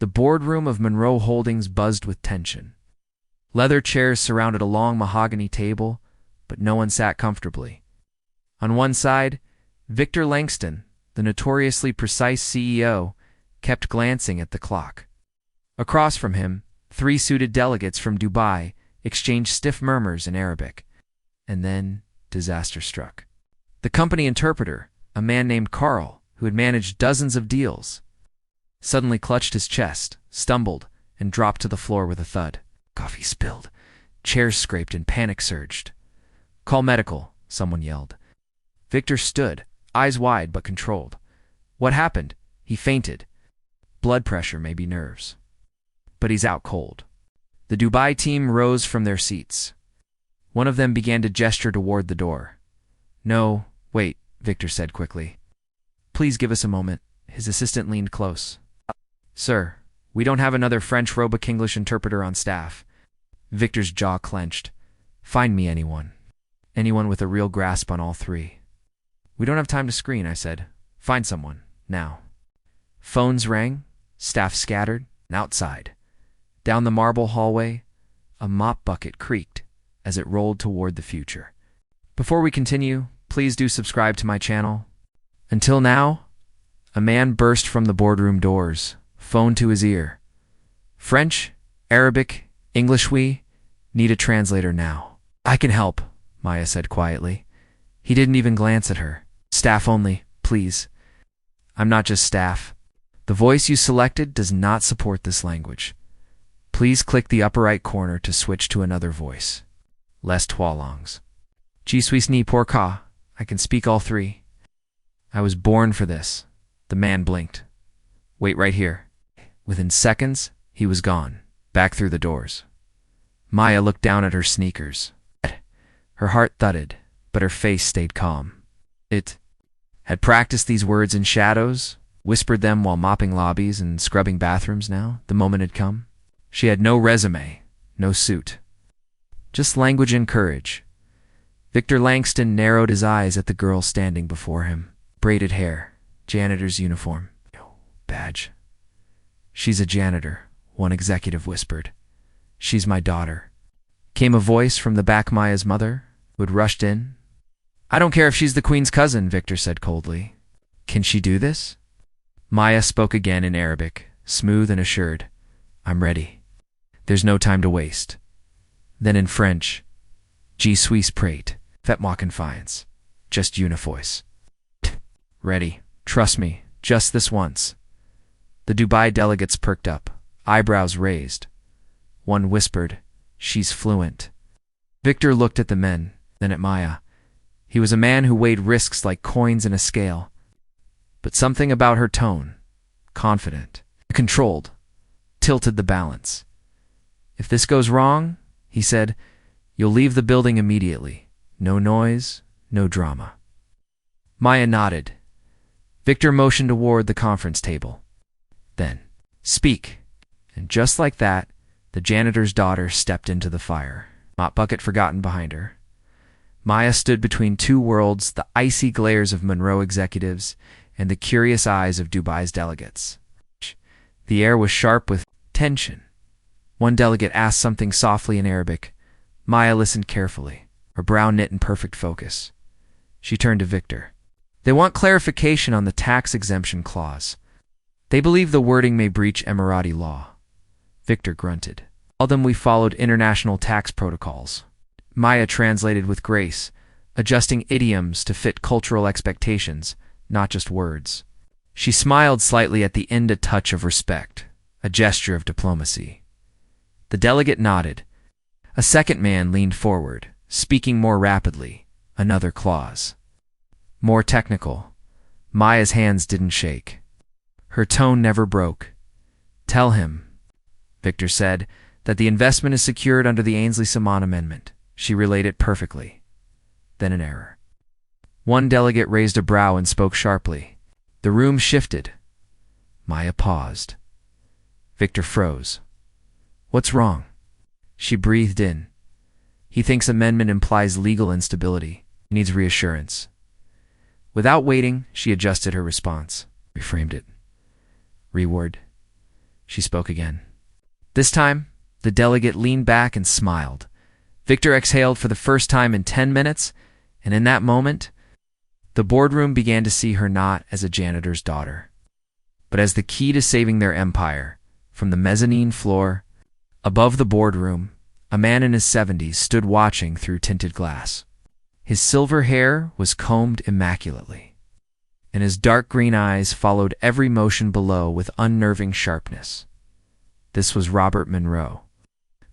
The boardroom of Monroe Holdings buzzed with tension. Leather chairs surrounded a long mahogany table, but no one sat comfortably. On one side, Victor Langston, the notoriously precise CEO, kept glancing at the clock. Across from him, 3 suited delegates from Dubai exchanged stiff murmurs in Arabic. And then disaster struck. The company interpreter, a man named Carl, who had managed dozens of deals, suddenly clutched his chest, stumbled, and dropped to the floor with a thud. Coffee spilled. Chairs scraped and panic surged. "Call medical," someone yelled. Victor stood, eyes wide but controlled. "What happened?" "He fainted. Blood pressure, maybe nerves. But he's out cold." The Dubai team rose from their seats. One of them began to gesture toward the door. "No, wait," Victor said quickly. "Please give us a moment." His assistant leaned close. "Sir, we don't have another French robotic English interpreter on staff." Victor's jaw clenched. "Find me anyone. Anyone with a real grasp on all 3. "We don't have time to screen," I said. "Find someone, now." Phones rang, staff scattered, and outside. Down the marble hallway, a mop bucket creaked as it rolled toward the future. Before we continue, please do subscribe to my channel. Until now, a man burst from the boardroom doors, phone to his ear. "French, Arabic, English, we need a translator now." "I can help," Maya said quietly. He didn't even glance at her. "Staff only, please." "I'm not just staff. The voice you selected does not support this language. Please click the upper right corner to switch to another voice." Les trois langues. "Je suis ni pour ka." I can speak all 3. "I was born for this." The man blinked. "Wait right here." Within seconds, he was gone, back through the doors. Maya looked down at her sneakers. Her heart thudded, but her face stayed calm. It had practiced these words in shadows, whispered them while mopping lobbies and scrubbing bathrooms now. The moment had come. She had no resume, no suit. Just language and courage. Victor Langston narrowed his eyes at the girl standing before him. Braided hair, janitor's uniform, badge. "She's a janitor," one executive whispered. "She's my daughter." Came a voice from the back. Maya's mother, who had rushed in. "I don't care if she's the queen's cousin," Victor said coldly. "Can she do this?" Maya spoke again in Arabic, smooth and assured. "I'm ready. There's no time to waste." Then in French, "Je suis prête. Faites-moi confiance." Just univoice. "Ready. Trust me. Just this once." The Dubai delegates perked up, eyebrows raised. One whispered, "She's fluent." Victor looked at the men, then at Maya. He was a man who weighed risks like coins in a scale. But something about her tone, confident, controlled, tilted the balance. "If this goes wrong," he said, "you'll leave the building immediately. No noise, no drama." Maya nodded. Victor motioned toward the conference table. Then, "Speak." And just like that, the janitor's daughter stepped into the fire, mop bucket forgotten behind her. Maya stood between 2 worlds, the icy glares of Monroe executives and the curious eyes of Dubai's delegates. The air was sharp with tension. One delegate asked something softly in Arabic. Maya listened carefully, her brow knit in perfect focus. She turned to Victor. "They want clarification on the tax exemption clause. They believe the wording may breach Emirati law." Victor grunted. "Tell them we followed international tax protocols." Maya translated with grace, adjusting idioms to fit cultural expectations, not just words. She smiled slightly at the end, a touch of respect, a gesture of diplomacy. The delegate nodded. A second man leaned forward, speaking more rapidly, another clause. More technical. Maya's hands didn't shake. Her tone never broke. "Tell him," Victor said, "that the investment is secured under the Ainsley-Simon Amendment." She relayed it perfectly. Then an error. One delegate raised a brow and spoke sharply. The room shifted. Maya paused. Victor froze. "What's wrong?" She breathed in. "He thinks amendment implies legal instability. He needs reassurance." Without waiting, she adjusted her response, reframed it. "Reward." she spoke again. This time, the delegate leaned back and smiled. Victor exhaled for the first time in 10 minutes, and in that moment, the boardroom began to see her not as a janitor's daughter, but as the key to saving their empire. From the mezzanine floor, above the boardroom, a man in his 70s stood watching through tinted glass. His silver hair was combed immaculately, and his dark green eyes followed every motion below with unnerving sharpness. This was Robert Monroe,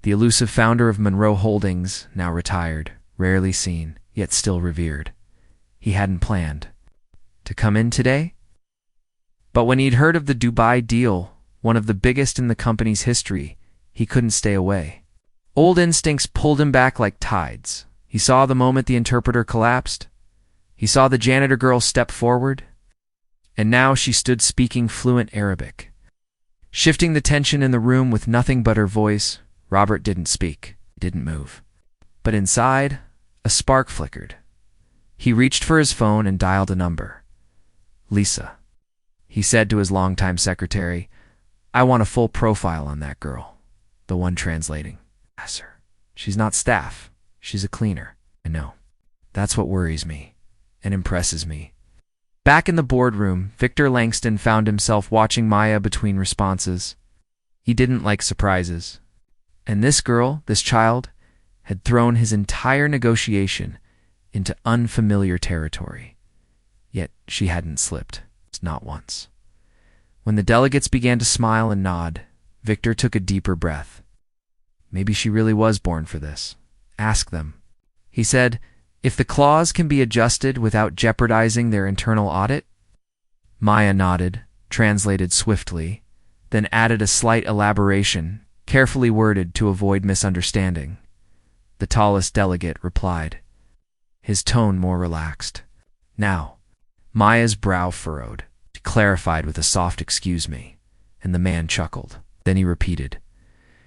the elusive founder of Monroe Holdings, now retired, rarely seen, yet still revered. He hadn't planned to come in today, but when he'd heard of the Dubai deal, one of the biggest in the company's history, he couldn't stay away. Old instincts pulled him back like tides. He saw the moment the interpreter collapsed. He saw the janitor girl step forward, and now she stood speaking fluent Arabic. Shifting the tension in the room with nothing but her voice, Robert didn't speak, didn't move. But inside, a spark flickered. He reached for his phone and dialed a number. "Lisa," he said to his longtime secretary, "I want a full profile on that girl." The one translating. "Yes, sir. She's not staff. She's a cleaner." "I know. That's what worries me and impresses me." Back in the boardroom, Victor Langston found himself watching Maya between responses. He didn't like surprises. And this girl, this child, had thrown his entire negotiation into unfamiliar territory. Yet she hadn't slipped, not once. When the delegates began to smile and nod, Victor took a deeper breath. Maybe she really was born for this. Ask them. He said, "If the clause can be adjusted without jeopardizing their internal audit?" Maya nodded, translated swiftly, then added a slight elaboration, carefully worded to avoid misunderstanding. The tallest delegate replied, his tone more relaxed. "Now," Maya's brow furrowed. She clarified with a soft "excuse me," and the man chuckled. Then he repeated.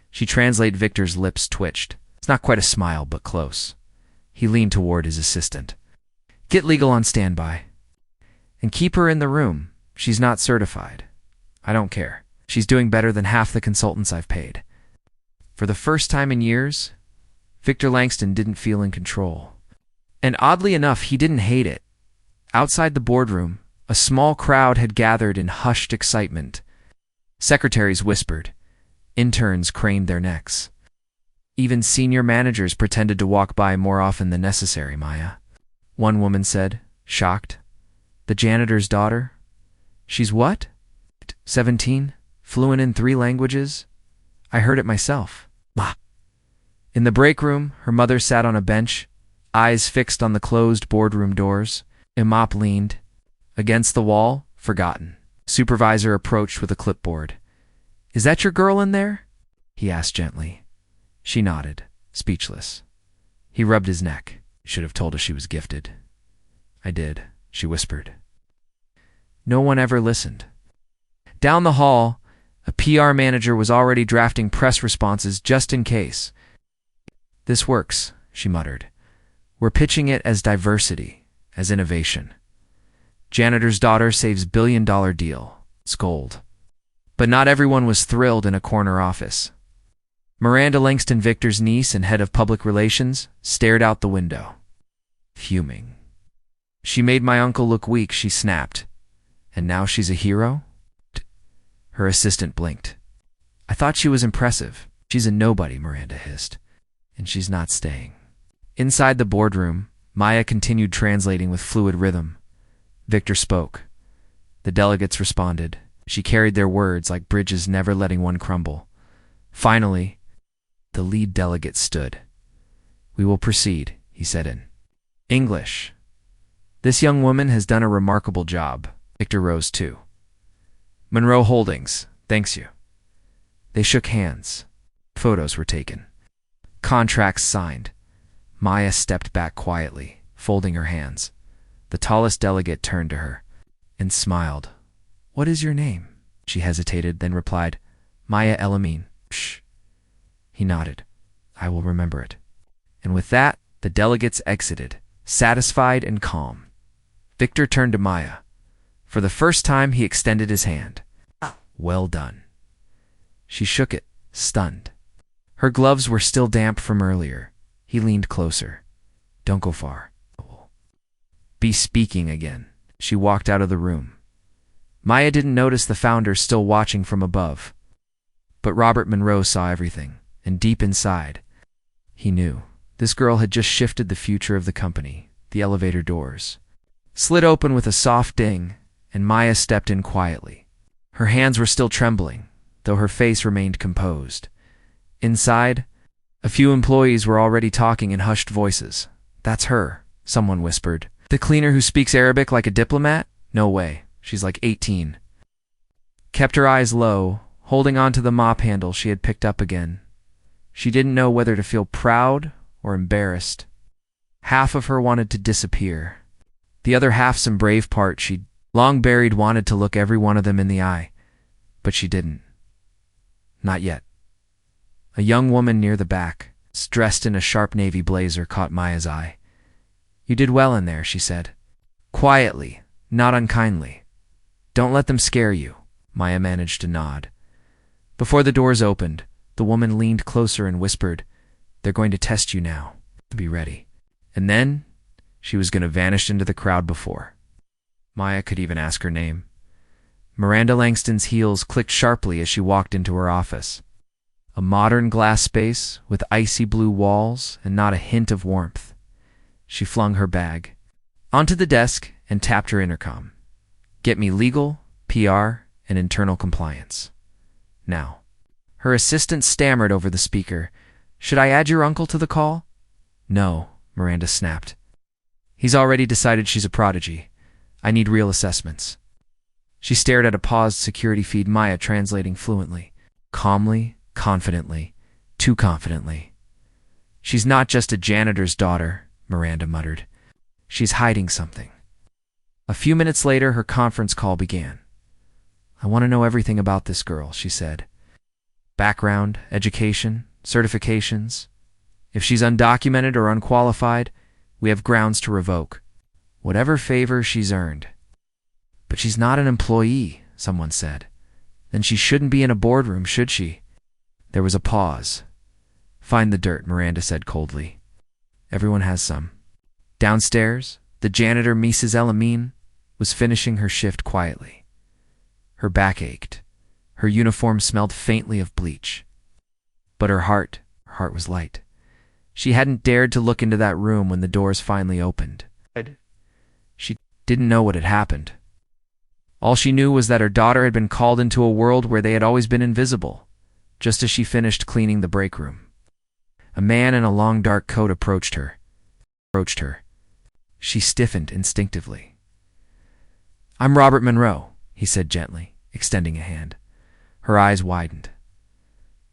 She translated. Victor's lips twitched. It's not quite a smile, but close. He leaned toward his assistant. "Get legal on standby. And keep her in the room. She's not certified. I don't care. She's doing better than half the consultants I've paid." For the first time in years, Victor Langston didn't feel in control. And oddly enough, he didn't hate it. Outside the boardroom, a small crowd had gathered in hushed excitement. Secretaries whispered. Interns craned their necks. Even senior managers pretended to walk by more often than necessary, Maya. One woman said, shocked. "The janitor's daughter? She's what? 17? Fluent in 3 languages? I heard it myself." Bah. In the break room, her mother sat on a bench, eyes fixed on the closed boardroom doors. Imop leaned. Against the wall, forgotten. Supervisor approached with a clipboard. "Is that your girl in there?" he asked gently. She nodded, speechless. He rubbed his neck. Should have told her she was gifted. "I did," she whispered. No one ever listened. Down the hall, a PR manager was already drafting press responses just in case. "This works," she muttered. "We're pitching it as diversity, as innovation. Janitor's daughter saves billion-dollar deal. It's gold." But not everyone was thrilled in a corner office. Miranda Langston, Victor's niece and head of public relations, stared out the window, fuming. "She made my uncle look weak," she snapped. "And now she's a hero?" Her assistant blinked. "I thought she was impressive." "She's a nobody," Miranda hissed. "And she's not staying." Inside the boardroom, Maya continued translating with fluid rhythm. Victor spoke. The delegates responded. She carried their words like bridges, never letting one crumble. Finally, the lead delegate stood. "We will proceed," he said in English. "This young woman has done a remarkable job." Victor rose too. "Monroe Holdings, thanks you." They shook hands. Photos were taken. Contracts signed. Maya stepped back quietly, folding her hands. The tallest delegate turned to her and smiled. "What is your name?" She hesitated, then replied, "Maya Elamine." "Shh." He nodded. "I will remember it." And with that, the delegates exited, satisfied and calm. Victor turned to Maya. For the first time, he extended his hand. "Well done." She shook it, stunned. Her gloves were still damp from earlier. He leaned closer. Don't go far. Be speaking again. She walked out of the room. Maya didn't notice the founder still watching from above. But Robert Monroe saw everything, and deep inside, he knew. This girl had just shifted the future of the company. The elevator doors slid open with a soft ding, and Maya stepped in quietly. Her hands were still trembling, though her face remained composed. Inside, a few employees were already talking in hushed voices. That's her, someone whispered. The cleaner who speaks Arabic like a diplomat? No way. She's like 18. Kept her eyes low, holding on to the mop handle she had picked up again. She didn't know whether to feel proud or embarrassed. Half of her wanted to disappear. The other half, some brave part she'd long buried, wanted to look every one of them in the eye. But she didn't. Not yet. A young woman near the back, dressed in a sharp navy blazer, caught Maya's eye. You did well in there, she said. Quietly, not unkindly. Don't let them scare you. Maya managed to nod. Before the doors opened, the woman leaned closer and whispered, They're going to test you now. Be ready. And then, she was going to vanish into the crowd before Maya could even ask her name. Miranda Langston's heels clicked sharply as she walked into her office. A modern glass space with icy blue walls and not a hint of warmth. She flung her bag onto the desk and tapped her intercom. Get me legal, PR, and internal compliance. Now. Her assistant stammered over the speaker. Should I add your uncle to the call? No, Miranda snapped. He's already decided she's a prodigy. I need real assessments. She stared at a paused security feed, Maya translating fluently. Calmly, confidently, too confidently. She's not just a janitor's daughter, Miranda muttered. She's hiding something. A few minutes later, her conference call began. I want to know everything about this girl, she said. Background, education, certifications. If she's undocumented or unqualified, we have grounds to revoke whatever favor she's earned. But she's not an employee, someone said. Then she shouldn't be in a boardroom, should she? There was a pause. Find the dirt, Miranda said coldly. Everyone has some. Downstairs, the janitor, Mrs. El-Amin, was finishing her shift quietly. Her back ached. Her uniform smelled faintly of bleach. But her heart was light. She hadn't dared to look into that room when the doors finally opened. She didn't know what had happened. All she knew was that her daughter had been called into a world where they had always been invisible, just as she finished cleaning the break room. A man in a long dark coat approached her. She stiffened instinctively. I'm Robert Monroe, he said gently, extending a hand. Her eyes widened.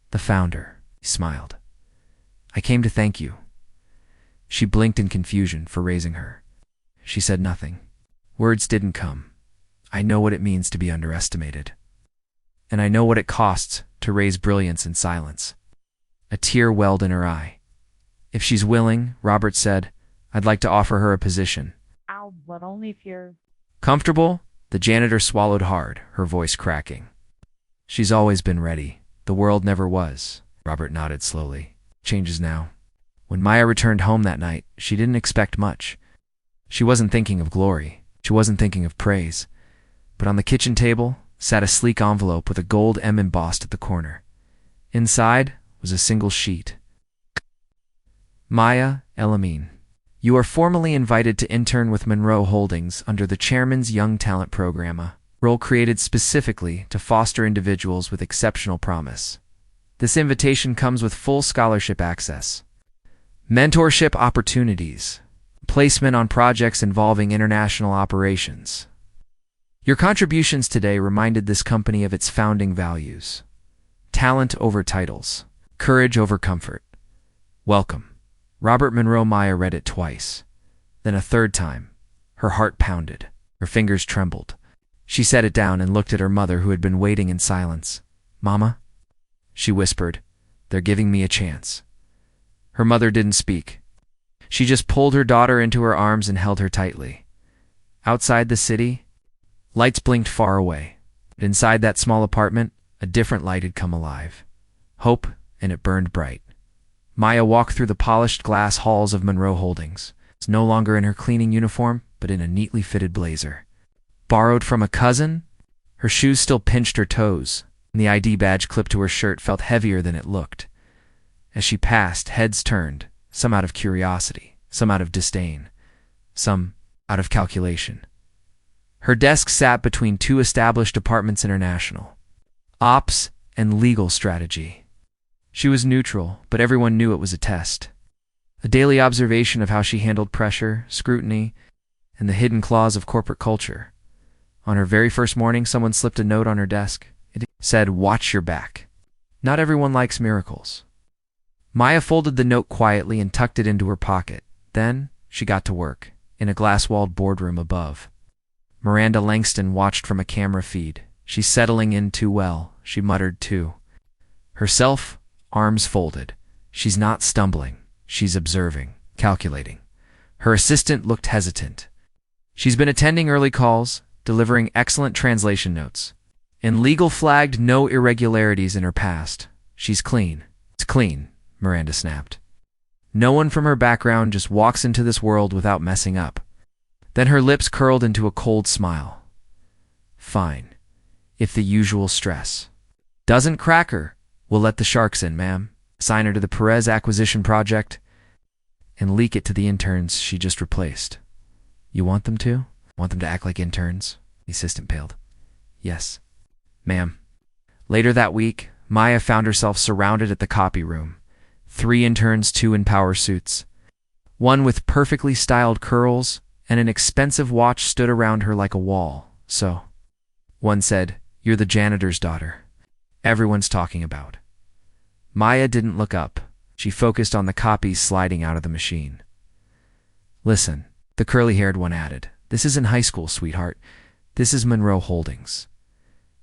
The founder, he smiled. I came to thank you. She blinked in confusion for raising her. She said nothing. Words didn't come. I know what it means to be underestimated. And I know what it costs to raise brilliance in silence. A tear welled in her eye. If she's willing, Robert said, I'd like to offer her a position. But only if you're Comfortable? The janitor swallowed hard, her voice cracking. She's always been ready. The world never was. Robert nodded slowly. Changes now. When Maya returned home that night, she didn't expect much. She wasn't thinking of glory. She wasn't thinking of praise. But on the kitchen table sat a sleek envelope with a gold M embossed at the corner. Inside was a single sheet. Maya El-Amin, you are formally invited to intern with Monroe Holdings under the Chairman's Young Talent Program, a role created specifically to foster individuals with exceptional promise. This invitation comes with full scholarship access, mentorship opportunities, placement on projects involving international operations. Your contributions today reminded this company of its founding values. Talent over titles, courage over comfort. Welcome. Robert Monroe. Maya read it twice. Then a third time. Her heart pounded. Her fingers trembled. She set it down and looked at her mother, who had been waiting in silence. Mama? She whispered. They're giving me a chance. Her mother didn't speak. She just pulled her daughter into her arms and held her tightly. Outside the city, lights blinked far away. But inside that small apartment, A different light had come alive. Hope, and it burned bright. Maya walked through the polished glass halls of Monroe Holdings, no longer in her cleaning uniform, but in a neatly fitted blazer. Borrowed from a cousin? Her shoes still pinched her toes, and the ID badge clipped to her shirt felt heavier than it looked. As she passed, heads turned, some out of curiosity, some out of disdain, some out of calculation. Her desk sat between two established departments international, ops and legal strategy. She was neutral, but everyone knew it was a test. A daily observation of how she handled pressure, scrutiny, and the hidden claws of corporate culture. On her very first morning, someone slipped a note on her desk. It said, "Watch your back." Not everyone likes miracles. Maya folded the note quietly and tucked it into her pocket. Then she got to work, in a glass-walled boardroom above. Miranda Langston watched from a camera feed. "She's settling in too well," she muttered too. Herself, arms folded. She's not stumbling. She's observing, calculating. Her assistant looked hesitant. She's been attending early calls, delivering excellent translation notes. And legal flagged no irregularities in her past. She's clean. It's clean, Miranda snapped. No one from her background just walks into this world without messing up. Then her lips curled into a cold smile. Fine. If the usual stress doesn't crack her, we'll let the sharks in, ma'am. Assign her to the Perez acquisition project and leak it to the interns she just replaced. You want them to? Want them to act like interns? The assistant paled. Yes, ma'am. Later that week, Maya found herself surrounded at the copy room. 3 interns, 2 in power suits. One with perfectly styled curls, and an expensive watch stood around her like a wall. So, one said, "You're the janitor's daughter. Everyone's talking about." Maya didn't look up. She focused on the copies sliding out of the machine. "Listen," the curly-haired one added. "This isn't high school, sweetheart. This is Monroe Holdings.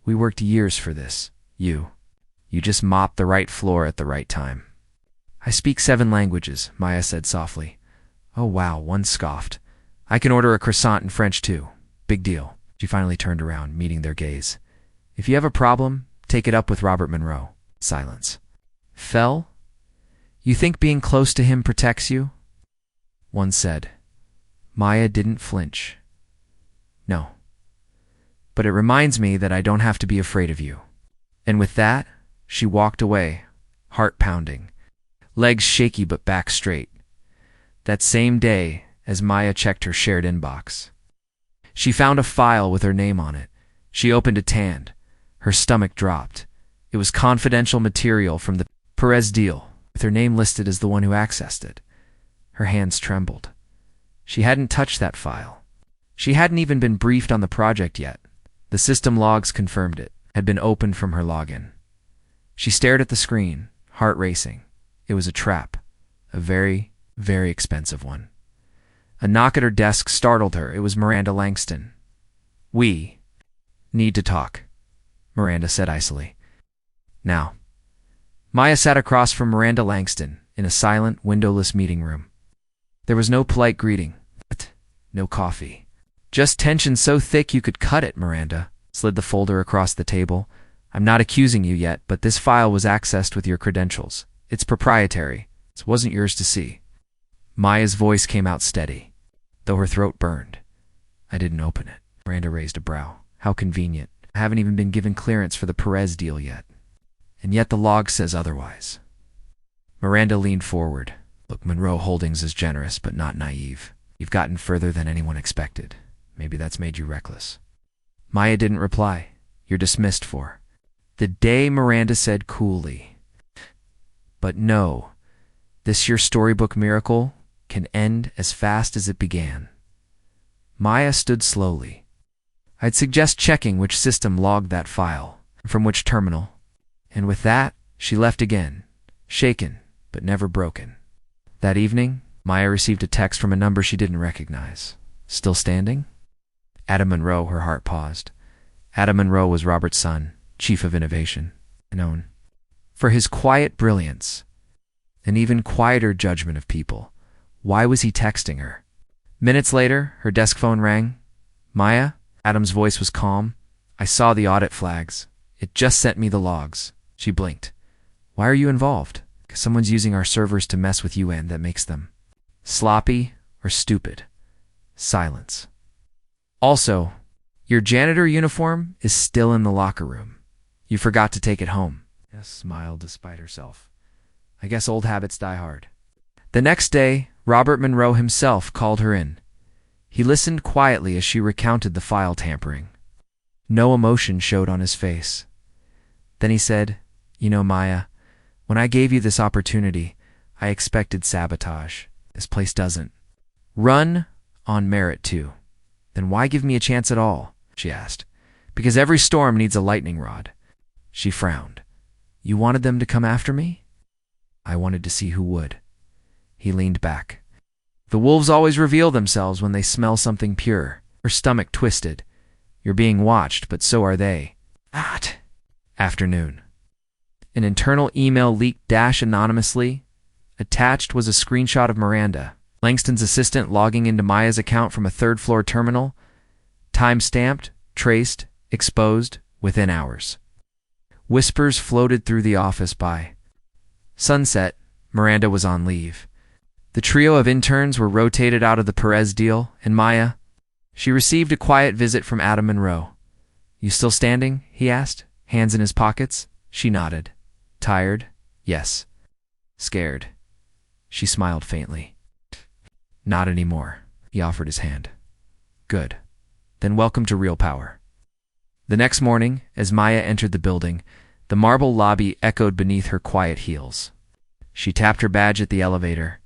We worked years for this. You just mopped the right floor at the right time." "I speak 7 languages," Maya said softly. "Oh wow," one scoffed. "I can order a croissant in French too. Big deal." She finally turned around, meeting their gaze. "If you have a problem, take it up with Robert Monroe." Silence. "Fell? You think being close to him protects you?" one said. Maya didn't flinch. "No. But it reminds me that I don't have to be afraid of you." And with that, she walked away, heart pounding, legs shaky but back straight. That same day, as Maya checked her shared inbox, she found a file with her name on it. She opened it tanned. Her stomach dropped. It was confidential material from the Perez deal, with her name listed as the one who accessed it. Her hands trembled. She hadn't touched that file. She hadn't even been briefed on the project yet. The system logs confirmed it, had been opened from her login. She stared at the screen, heart racing. It was a trap. A very, very expensive one. A knock at her desk startled her. It was Miranda Langston. "We need to talk," Miranda said icily. "Now." Maya sat across from Miranda Langston in a silent, windowless meeting room. There was no polite greeting, no coffee. Just tension so thick you could cut it. Miranda slid the folder across the table. "I'm not accusing you yet, but this file was accessed with your credentials. It's proprietary. It wasn't yours to see." Maya's voice came out steady, though her throat burned. "I didn't open it." Miranda raised a brow. "How convenient. I haven't even been given clearance for the Perez deal yet. And yet the log says otherwise." Miranda leaned forward. "Look, Monroe Holdings is generous, but not naive. You've gotten further than anyone expected. Maybe that's made you reckless." Maya didn't reply. "You're dismissed for." The day Miranda said coolly, "But no, this your storybook miracle can end as fast as it began." Maya stood slowly. "I'd suggest checking which system logged that file, from which terminal." And with that, she left again, shaken but never broken. That evening, Maya received a text from a number she didn't recognize. "Still standing?" Adam Monroe, her heart paused. Adam Monroe was Robert's son, chief of innovation, known for his quiet brilliance, an even quieter judgment of people. Why was he texting her? Minutes later, her desk phone rang. "Maya?" Adam's voice was calm. "I saw the audit flags. It just sent me the logs. She blinked. Why are you involved? 'Cause someone's using our servers to mess with you, and that makes them sloppy or stupid. Silence. Also, your janitor uniform is still in the locker room. You forgot to take it home. Yes, smiled despite herself. I guess old habits die hard. The next day, Robert Monroe himself called her in. He listened quietly as she recounted the file tampering. No emotion showed on his face. Then he said, You know, Maya, when I gave you this opportunity, I expected sabotage. This place doesn't run on merit, too. Then why give me a chance at all? She asked. Because every storm needs a lightning rod. She frowned. You wanted them to come after me? I wanted to see who would. He leaned back. The wolves always reveal themselves when they smell something pure. Her stomach twisted. You're being watched, but so are they. Afternoon. An internal email leaked anonymously. Attached was a screenshot of Miranda, Langston's assistant, logging into Maya's account from a third-floor terminal. Time-stamped, traced, exposed, within hours. Whispers floated through the office by sunset. Miranda was on leave. The trio of interns were rotated out of the Perez deal, and Maya, she received a quiet visit from Adam Monroe. You still standing? He asked, hands in his pockets. She nodded. Tired? Yes. Scared? She smiled faintly. Not anymore. He offered his hand. Good. Then welcome to real power. The next morning, as Maya entered the building, the marble lobby echoed beneath her quiet heels. She tapped her badge at the elevator.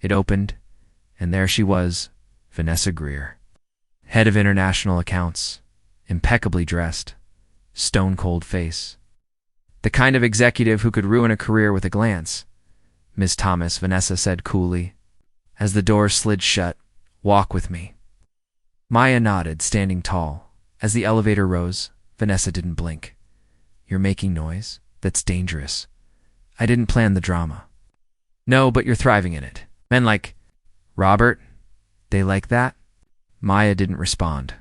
It opened, and there she was, Vanessa Greer, head of international accounts, impeccably dressed, stone-cold face. The kind of executive who could ruin a career with a glance. Miss Thomas, Vanessa said coolly. As the door slid shut, walk with me. Maya nodded, standing tall. As the elevator rose, Vanessa didn't blink. You're making noise? That's dangerous. I didn't plan the drama. No, but you're thriving in it. Men like Robert, they like that? Maya didn't respond.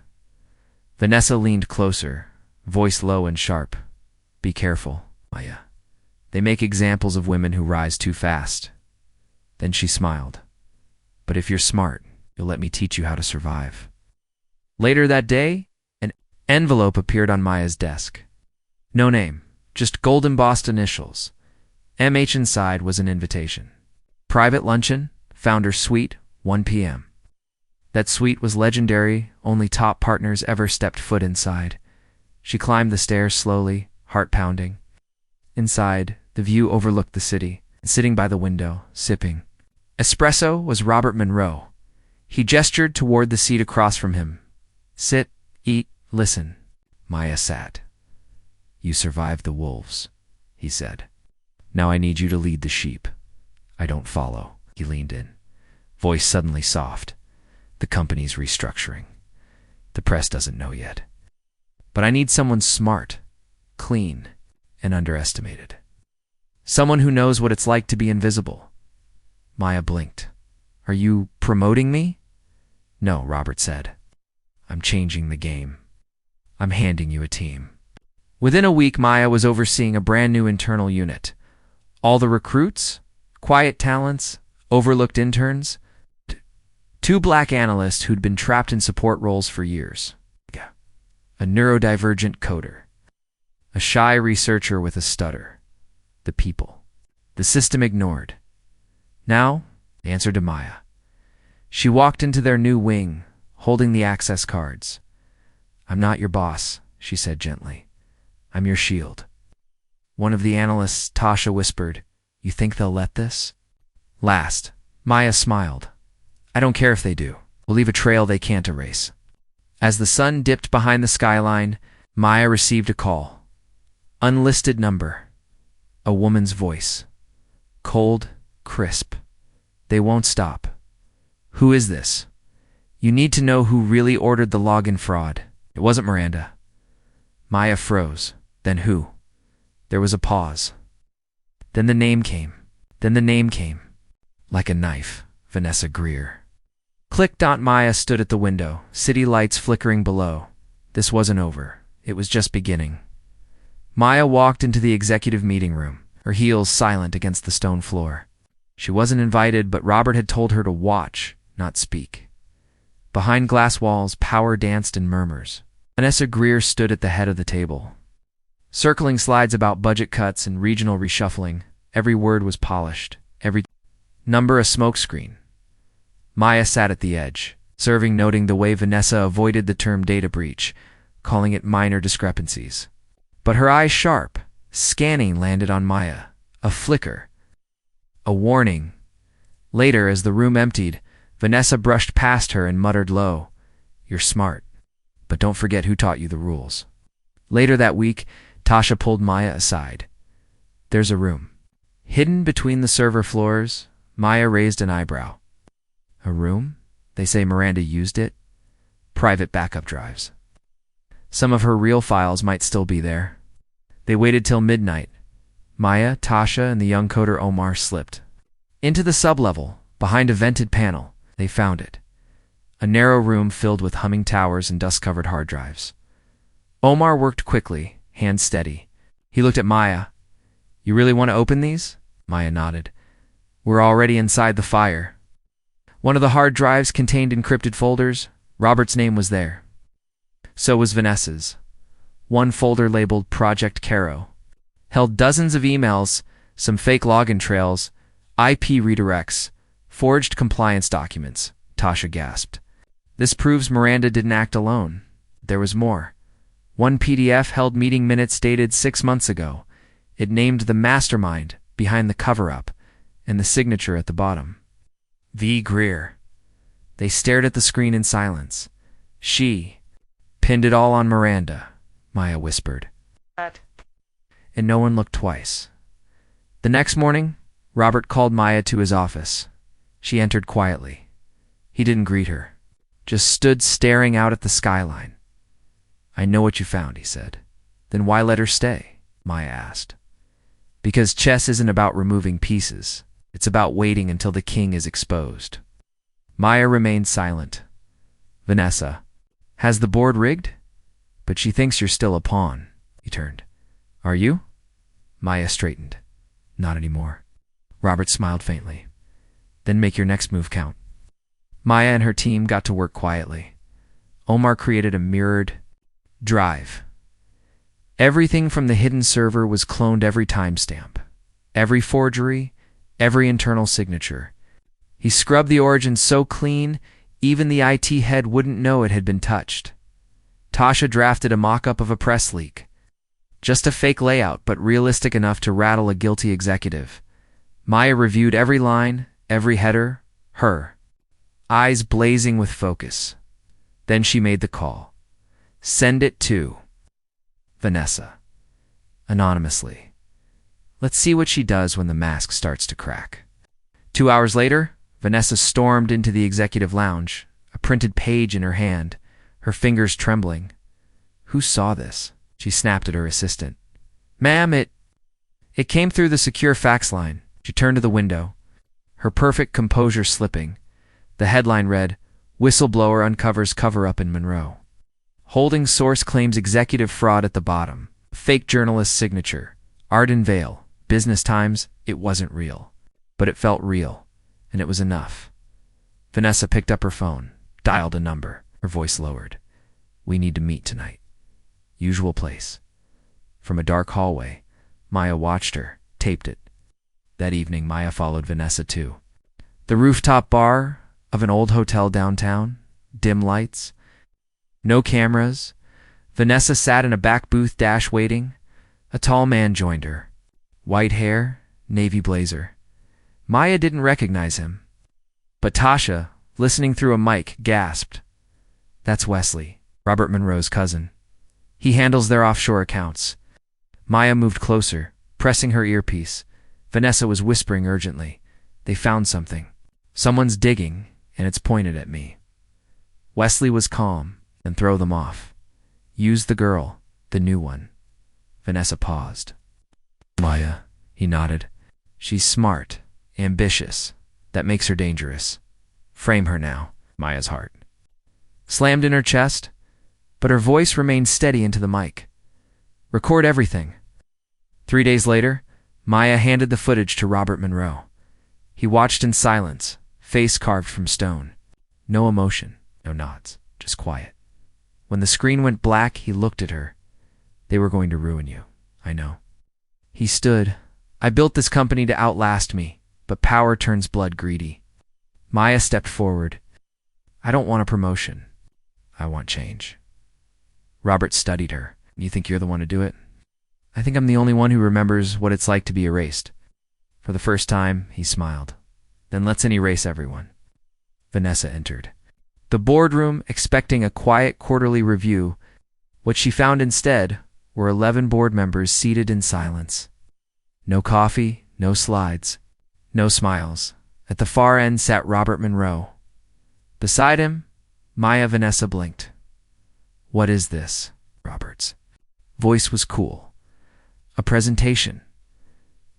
Vanessa leaned closer, voice low and sharp. Be careful, Maya. They make examples of women who rise too fast. Then she smiled. But if you're smart, you'll let me teach you how to survive. Later that day, an envelope appeared on Maya's desk. No name, just gold embossed initials. MH inside was an invitation. Private luncheon, founder suite, 1 p.m. That suite was legendary, only top partners ever stepped foot inside. She climbed the stairs slowly, heart pounding. Inside, the view overlooked the city, and sitting by the window, sipping espresso, was Robert Monroe. He gestured toward the seat across from him. Sit, eat, listen. Maya sat. You survived the wolves, he said. Now I need you to lead the sheep. I don't follow. He leaned in, voice suddenly soft. The company's restructuring. The press doesn't know yet. But I need someone smart, clean, and underestimated. Someone who knows what it's like to be invisible. Maya blinked. Are you promoting me? No, Robert said. I'm changing the game. I'm handing you a team. Within a week, Maya was overseeing a brand new internal unit. All the recruits, quiet talents, overlooked interns, 2 black analysts who'd been trapped in support roles for years. A neurodivergent coder. A shy researcher with a stutter. The people. The system ignored. Now, the answer to Maya. She walked into their new wing, holding the access cards. I'm not your boss, she said gently. I'm your shield. One of the analysts, Tasha, whispered, You think they'll let this? Last, Maya smiled. I don't care if they do. We'll leave a trail they can't erase. As the sun dipped behind the skyline, Maya received a call. Unlisted number. A woman's voice. Cold, crisp. They won't stop. Who is this? You need to know who really ordered the login fraud. It wasn't Miranda. Maya froze. Then who? There was a pause. Then the name came. Like a knife. Vanessa Greer. Click. Maya stood at the window, city lights flickering below. This wasn't over. It was just beginning. Maya walked into the executive meeting room, her heels silent against the stone floor. She wasn't invited, but Robert had told her to watch, not speak. Behind glass walls, power danced in murmurs. Vanessa Greer stood at the head of the table. Circling slides about budget cuts and regional reshuffling, every word was polished, every number a smokescreen. Maya sat at the edge, serving, noting the way Vanessa avoided the term data breach, calling it minor discrepancies. But her eyes sharp, scanning, landed on Maya. A flicker. A warning. Later, as the room emptied, Vanessa brushed past her and muttered low, "You're smart, but don't forget who taught you the rules." Later that week, Tasha pulled Maya aside. "There's a room." Hidden between the server floors, Maya raised an eyebrow. "A room? They say Miranda used it?" "Private backup drives. Some of her real files might still be there." They waited till midnight. Maya, Tasha, and the young coder Omar slipped. Into the sublevel, behind a vented panel, they found it. A narrow room filled with humming towers and dust-covered hard drives. Omar worked quickly, hands steady. He looked at Maya. "You really want to open these?" Maya nodded. "We're already inside the fire." One of the hard drives contained encrypted folders. Robert's name was there. So was Vanessa's. One folder labeled Project Caro held dozens of emails, some fake login trails, IP redirects, forged compliance documents. Tasha gasped. "This proves Miranda didn't act alone. There was more." One PDF held meeting minutes dated 6 months ago. It named the mastermind behind the cover-up and the signature at the bottom. V. Greer. They stared at the screen in silence. "She pinned it all on Miranda," Maya whispered. And no one looked twice. The next morning, Robert called Maya to his office. She entered quietly. He didn't greet her, just stood staring out at the skyline. "I know what you found," he said. "Then why let her stay?" Maya asked. "Because chess isn't about removing pieces. It's about waiting until the king is exposed." Maya remained silent. "Vanessa, has the board rigged?" "But she thinks you're still a pawn." He turned. "Are you?" Maya straightened. "Not anymore." Robert smiled faintly. "Then make your next move count." Maya and her team got to work quietly. Omar created a mirrored drive. Everything from the hidden server was cloned, every timestamp, every forgery, every internal signature. He scrubbed the origins so clean, even the IT head wouldn't know it had been touched. Tasha drafted a mock-up of a press leak. Just a fake layout, but realistic enough to rattle a guilty executive. Maya reviewed every line, every header, her eyes blazing with focus. Then she made the call. "Send it to Vanessa. Anonymously. Let's see what she does when the mask starts to crack." 2 hours later, Vanessa stormed into the executive lounge, a printed page in her hand, her fingers trembling. "Who saw this?" She snapped at her assistant. "Ma'am, it came through the secure fax line." She turned to the window, her perfect composure slipping. The headline read, "Whistleblower uncovers cover-up in Monroe." Holding source claims executive fraud at the bottom. Fake journalist signature. Arden Vale. Business Times. It wasn't real. But it felt real, and it was enough. Vanessa picked up her phone, dialed a number, her voice lowered. "We need to meet tonight. Usual place." From a dark hallway, Maya watched her, taped it. That evening, Maya followed Vanessa too. The rooftop bar of an old hotel downtown, dim lights, no cameras. Vanessa sat in a back booth dash waiting. A tall man joined her. White hair, navy blazer. Maya didn't recognize him. But Tasha, listening through a mic, gasped. "That's Wesley, Robert Monroe's cousin. He handles their offshore accounts." Maya moved closer, pressing her earpiece. Vanessa was whispering urgently. "They found something. Someone's digging, and it's pointed at me." Wesley was calm, and throw them off. "Use the girl, the new one." Vanessa paused. "Maya," he nodded. "She's smart, ambitious. That makes her dangerous. Frame her now." Maya's heart slammed in her chest, but her voice remained steady into the mic. "Record everything. 3 days later, Maya handed the footage to Robert Monroe. He watched in silence, face carved from stone. No emotion, no nods, just quiet. When the screen went black, he looked at her. They were going to ruin you, I know. He stood. I built this company to outlast me, but power turns blood greedy. Maya stepped forward. I don't want a promotion. I want change. Robert studied her. You think you're the one to do it? I think I'm the only one who remembers what it's like to be erased. For the first time, he smiled. Then let's erase everyone. Vanessa entered the boardroom, expecting a quiet quarterly review. What she found instead were 11 board members seated in silence. No coffee, no slides, no smiles. At the far end sat Robert Monroe. Beside him, Vanessa blinked. What is this? Robert's voice was cool. A presentation.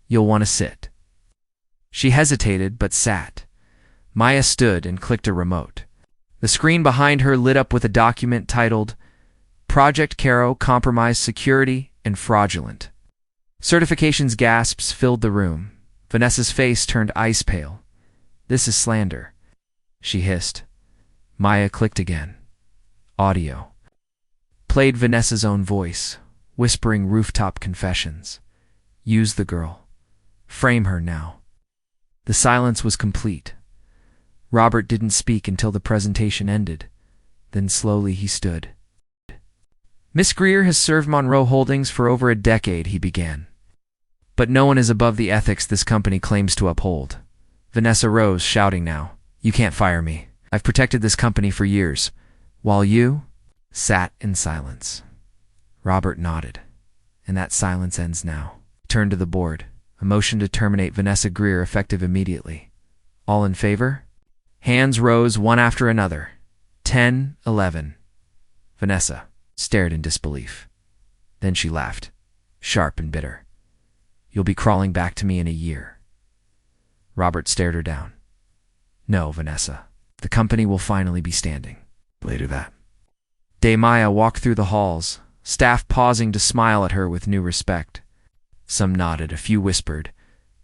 You'll want to sit. She hesitated, but sat. Maya stood and clicked a remote. The screen behind her lit up with a document titled Project Caro Compromised Security and Fraudulent. Certification's gasps filled the room. Vanessa's face turned ice pale. This is slander, she hissed. Maya clicked again. Audio. Played Vanessa's own voice, whispering rooftop confessions. Use the girl. Frame her now. The silence was complete. Robert didn't speak until the presentation ended. Then slowly he stood. Miss Greer has served Monroe Holdings for over a decade, he began. But no one is above the ethics this company claims to uphold. Vanessa rose, shouting now, You can't fire me. I've protected this company for years, while you sat in silence. Robert nodded. And that silence ends now. He turned to the board. A motion to terminate Vanessa Greer effective immediately. All in favor? Hands rose one after another. 10, 11. Vanessa stared in disbelief. Then she laughed, sharp and bitter. You'll be crawling back to me in a year. Robert stared her down. No, Vanessa. The company will finally be standing. Later that day, Maya walked through the halls, staff pausing to smile at her with new respect. Some nodded, a few whispered.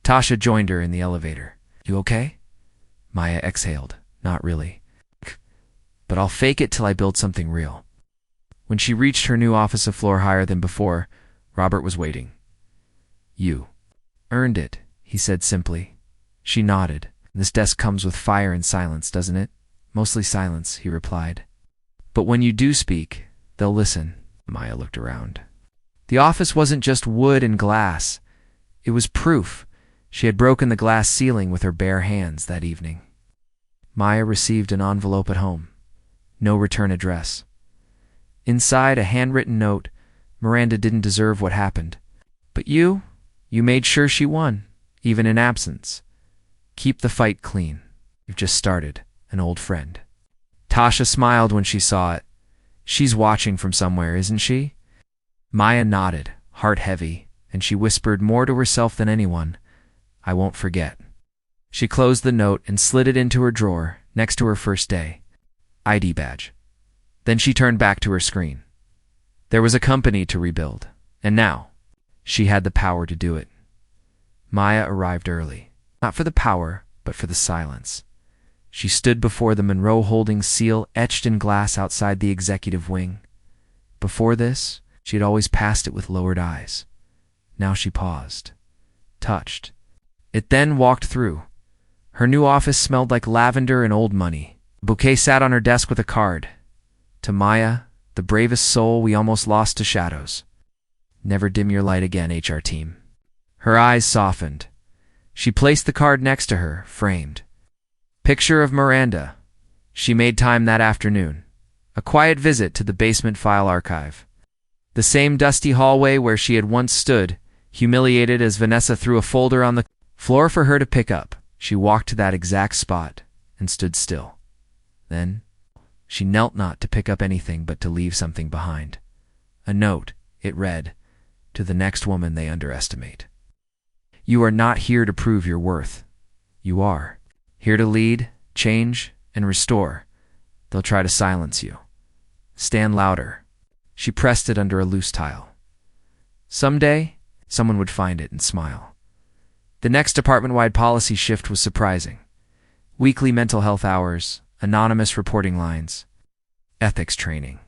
Tasha joined her in the elevator. You okay? Maya exhaled. Not really. But I'll fake it till I build something real. When she reached her new office a floor higher than before, Robert was waiting. You earned it, he said simply. She nodded. This desk comes with fire and silence, doesn't it? Mostly silence, he replied. But when you do speak, they'll listen. Maya looked around. The office wasn't just wood and glass. It was proof. She had broken the glass ceiling with her bare hands that evening. Maya received an envelope at home. No return address. Inside, a handwritten note. Miranda didn't deserve what happened. But you made sure she won, even in absence. Keep the fight clean. You've just started, an old friend. Tasha smiled when she saw it. She's watching from somewhere, isn't she? Maya nodded, heart heavy, and she whispered more to herself than anyone. I won't forget. She closed the note and slid it into her drawer, next to her first day. ID badge. Then she turned back to her screen. There was a company to rebuild, and now she had the power to do it. Maya arrived early, not for the power, but for the silence. She stood before the Monroe Holdings seal etched in glass outside the executive wing. Before this, she had always passed it with lowered eyes. Now she paused, touched. It then walked through. Her new office smelled like lavender and old money. A bouquet sat on her desk with a card. To Maya, the bravest soul we almost lost to shadows. Never dim your light again, HR team. Her eyes softened. She placed the card next to her, framed. Picture of Miranda. She made time that afternoon. A quiet visit to the basement file archive. The same dusty hallway where she had once stood, humiliated as Vanessa threw a folder on the floor for her to pick up. She walked to that exact spot and stood still. Then she knelt not to pick up anything but to leave something behind. A note, it read, to the next woman they underestimate. You are not here to prove your worth. You are here to lead, change, and restore. They'll try to silence you. Stand louder. She pressed it under a loose tile. Someday, Someone would find it and smile. The next department-wide policy shift was surprising. Weekly mental health hours, anonymous reporting lines, ethics training.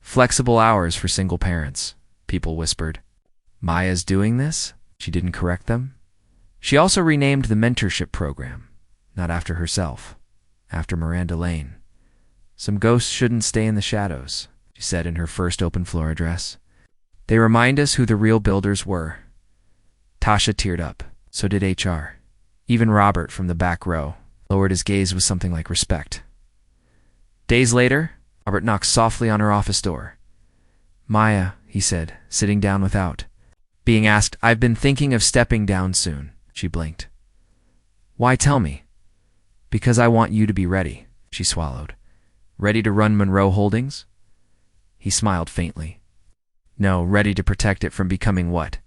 Flexible hours for single parents, people whispered. Maya's doing this? She didn't correct them. She also renamed the mentorship program, not after herself, after Miranda Lane. Some ghosts shouldn't stay in the shadows, she said in her first open floor address. They remind us who the real builders were. Tasha teared up. So did HR. Even Robert from the back row lowered his gaze with something like respect. Days later, Robert knocked softly on her office door. Maya, he said, sitting down without. Being asked, I've been thinking of stepping down soon, she blinked. Why tell me? Because I want you to be ready, she swallowed. Ready to run Monroe Holdings? He smiled faintly. No, ready to protect it from becoming what?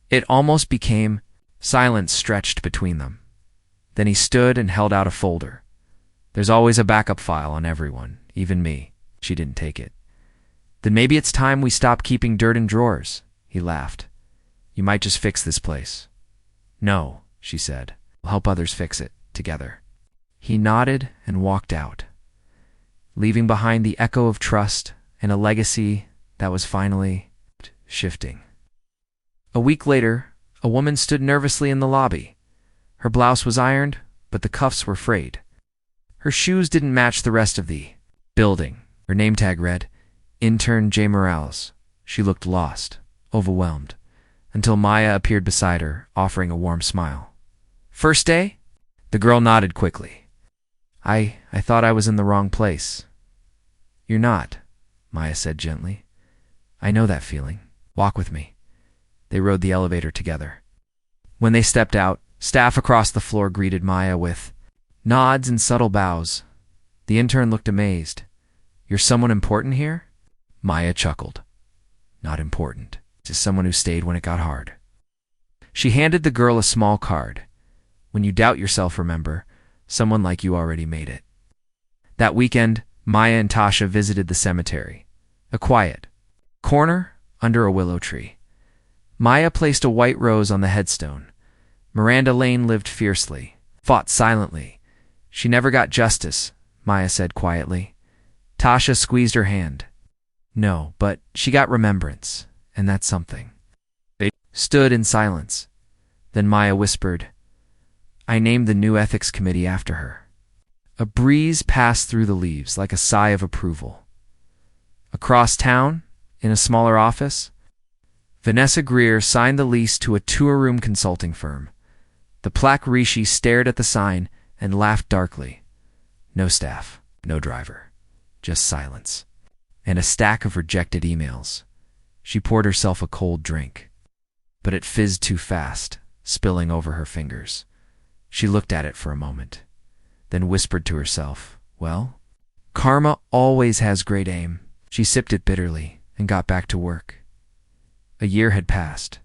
It almost became. Silence stretched between them. Then he stood and held out a folder. There's always a backup file on everyone, even me. She didn't take it. Then maybe it's time we stop keeping dirt in drawers, he laughed. You might just fix this place. No, she said. We'll help others fix it, together. He nodded and walked out, leaving behind the echo of trust and a legacy that was finally shifting. A week later, a woman stood nervously in the lobby. Her blouse was ironed, but the cuffs were frayed. Her shoes didn't match the rest of the building. Her name tag read, Intern J. Morales. She looked lost, overwhelmed, until Maya appeared beside her, offering a warm smile. First day? The girl nodded quickly. I thought I was in the wrong place. You're not, Maya said gently. I know that feeling. Walk with me. They rode the elevator together. When they stepped out, staff across the floor greeted Maya with nods and subtle bows. The intern looked amazed. You're someone important here? Maya chuckled. Not important. Just someone who stayed when it got hard. She handed the girl a small card. When you doubt yourself, remember, someone like you already made it. That weekend, Maya and Tasha visited the cemetery. A quiet corner under a willow tree. Maya placed a white rose on the headstone. Miranda Lane lived fiercely, fought silently. She never got justice, Maya said quietly. Tasha squeezed her hand. No, but she got remembrance, and that's something. They stood in silence. Then Maya whispered, I named the new ethics committee after her. A breeze passed through the leaves like a sigh of approval. Across town, in a smaller office, Vanessa Greer signed the lease to a tour-room consulting firm. The plaque Rishi stared at the sign and laughed darkly. No staff, no driver, just silence. And a stack of rejected emails. She poured herself a cold drink. But it fizzed too fast, spilling over her fingers. She looked at it for a moment, then whispered to herself, well, karma always has great aim. She sipped it bitterly and got back to work. A year had passed.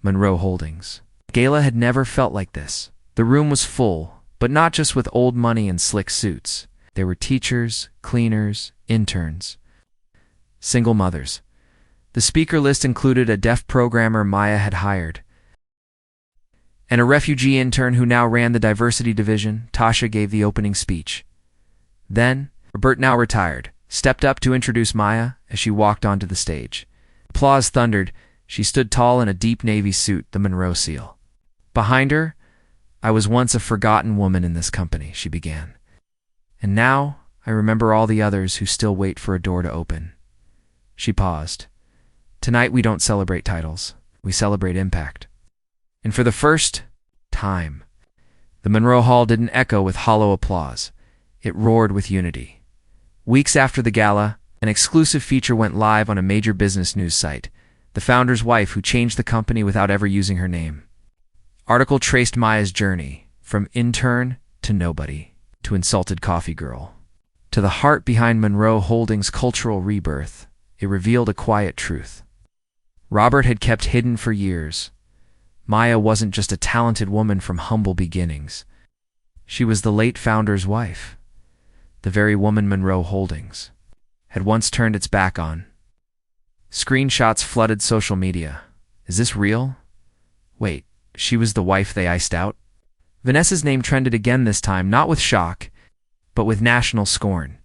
Monroe Holdings. Gala had never felt like this. The room was full, but not just with old money and slick suits. There were teachers, cleaners, interns, single mothers. The speaker list included a deaf programmer Maya had hired, and a refugee intern who now ran the diversity division. Tasha gave the opening speech. Then, Robert, now retired, stepped up to introduce Maya as she walked onto the stage. Applause thundered. She stood tall in a deep navy suit, the Monroe seal. Behind her, I was once a forgotten woman in this company, she began. And now I remember all the others who still wait for a door to open. She paused. Tonight we don't celebrate titles. We celebrate impact. And for the first time, the Monroe Hall didn't echo with hollow applause. It roared with unity. Weeks after the gala, an exclusive feature went live on a major business news site, the founder's wife who changed the company without ever using her name. Article traced Maya's journey, from intern to nobody, to insulted coffee girl. To the heart behind Monroe Holdings' cultural rebirth, it revealed a quiet truth. Robert had kept hidden for years. Maya wasn't just a talented woman from humble beginnings. She was the late founder's wife, the very woman Monroe Holdings had once turned its back on. Screenshots flooded social media. Is this real? Wait, she was the wife they iced out? Vanessa's name trended again this time, not with shock, but with national scorn.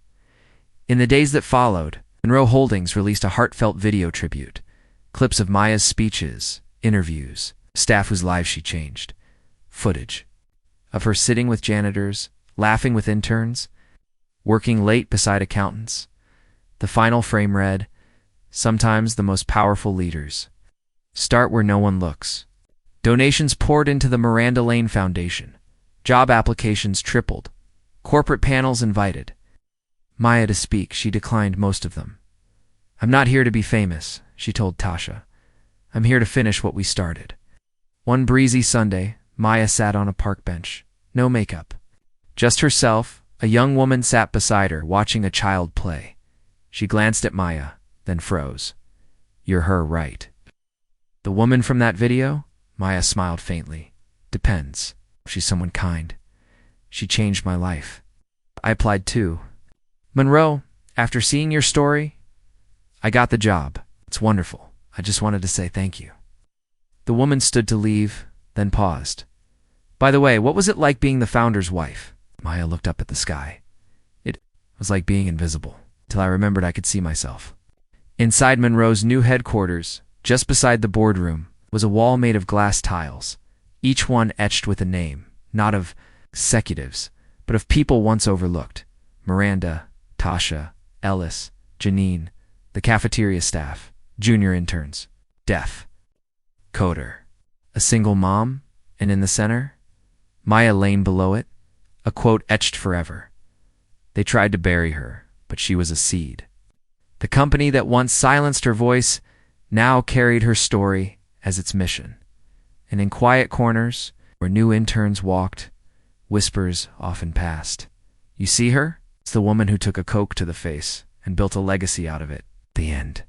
In the days that followed, Monroe Holdings released a heartfelt video tribute. Clips of Maya's speeches, interviews, staff whose lives she changed. Footage of her sitting with janitors, laughing with interns, working late beside accountants. The final frame read, "Sometimes the most powerful leaders start where no one looks." Donations poured into the Miranda Lane Foundation. Job applications tripled. Corporate panels invited Maya to speak. She declined most of them. "I'm not here to be famous," she told Tasha. "I'm here to finish what we started." One breezy Sunday, Maya sat on a park bench. No makeup. Just herself. A young woman sat beside her, watching a child play. She glanced at Maya, then froze. "You're her, right?" "The woman from that video?" Maya smiled faintly. "Depends. She's someone kind. She changed my life. I applied too." "Monroe, after seeing your story, I got the job. It's wonderful. I just wanted to say thank you." The woman stood to leave, then paused. "By the way, what was it like being the founder's wife?" Maya looked up at the sky. "It was like being invisible, till I remembered I could see myself." Inside Monroe's new headquarters, just beside the boardroom, was a wall made of glass tiles, each one etched with a name, not of executives, but of people once overlooked. Miranda, Tasha, Ellis, Janine, the cafeteria staff, junior interns, deaf, coder, a single mom, and in the center, Maya Lane below it, a quote etched forever. They tried to bury her, but she was a seed. The company that once silenced her voice now carried her story as its mission. And in quiet corners, where new interns walked, whispers often passed. "You see her? It's the woman who took a Coke to the face and built a legacy out of it." The end.